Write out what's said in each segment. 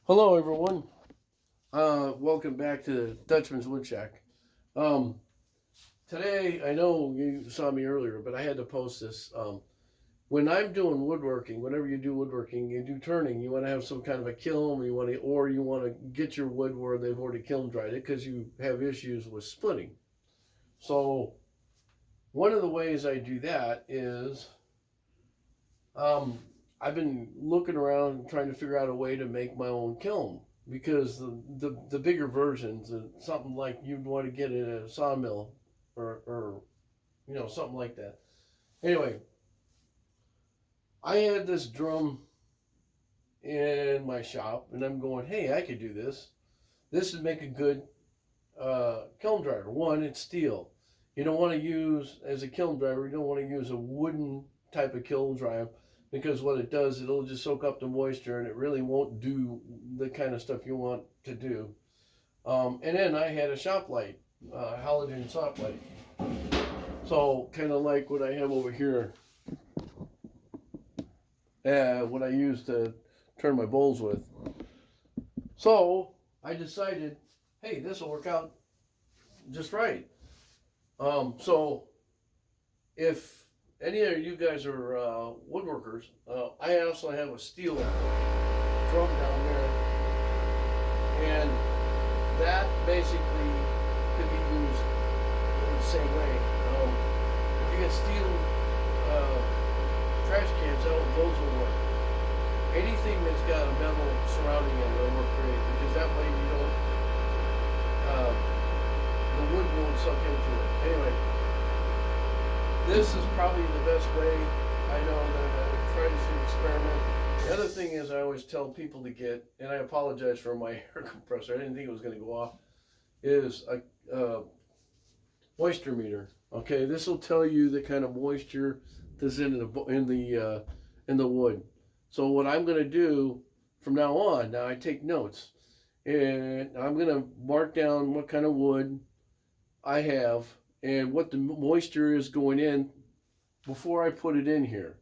Hello, everyone. Welcome back to Dutchman's Wood Shack. Um, Today, I know you saw me earlier, but I had to post this. When I'm doing woodworking, whenever you do woodworking, you do turning. You want to have some kind of a kiln. Or you want to get your wood where they've already kiln dried it because you have issues with splitting. So one of the ways I do that is um, I've been looking around trying to figure out a way to make my own kiln because the bigger versions, something like you'd want to get in a sawmill or something like that. Anyway, I had this drum in my shop, and I'm going, hey, I could do this. This would make a good kiln driver. One, it's steel. You don't want to use, as a kiln driver, you don't want to use a wooden type of kiln drive because what it does, it'll just soak up the moisture and it really won't do the kind of stuff you want to do. And then I had a shop light, halogen shop light. So kind of like what I have over here, what I use to turn my bowls with. So I decided, hey, this will work out just right. So if any of you guys are woodworkers, I also have a steel drum down there, and that basically could be used in the same way. If you get steel trash cans, those will work. Anything that's got a metal surrounding it will work great because that way you don't the wood won't suck into it. Anyway, this is probably the best way. I know that I try to experiment. The other thing is I always tell people to get, and I apologize for my air compressor, I didn't think it was going to go off, is a moisture meter. Okay, this will tell you the kind of moisture that's in the wood. So what I'm going to do from now on, now I take notes, and I'm going to mark down what kind of wood I have and what the moisture is going in before I put it in here.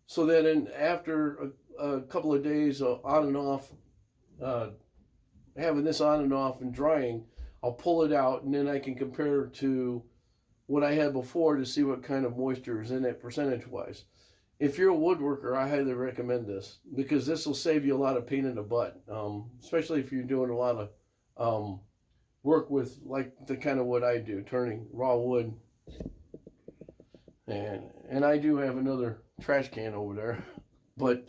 So that after a couple of days on and off, having this on and off and drying, I'll pull it out and then I can compare it to what I had before to see what kind of moisture is in it percentage wise. If you're a woodworker, I highly recommend this because this will save you a lot of pain in the butt, especially if you're doing a lot of work with like the kind of wood I do, turning raw wood. And I do have another trash can over there. But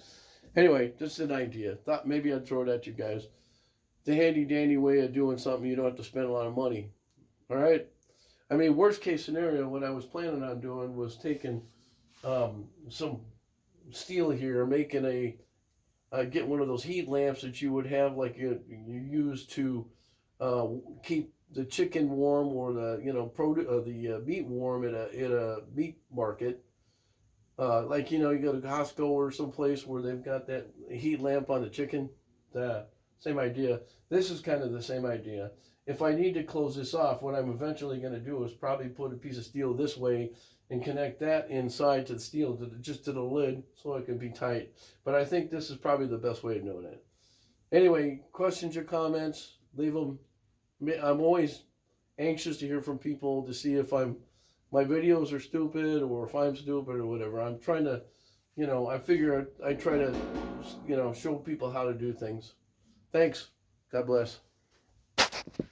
anyway, just an idea. Thought maybe I'd throw it at you guys. The handy dandy way of doing something you don't have to spend a lot of money. All right? I mean, worst case scenario, what I was planning on doing was taking some steel here, making get one of those heat lamps that you would have like you use to keep the chicken warm or the meat warm at a meat market. Like you go to Costco or someplace where they've got that heat lamp on the chicken. Same idea. This is kind of the same idea. If I need to close this off, what I'm eventually going to do is probably put a piece of steel this way and connect that inside to the steel, just to the lid, so it can be tight. But I think this is probably the best way of doing it. Anyway, questions or comments, leave them. I'm always anxious to hear from people to see if my videos are stupid or if I'm stupid or whatever. I'm trying to, I figure I try to, show people how to do things. Thanks. God bless.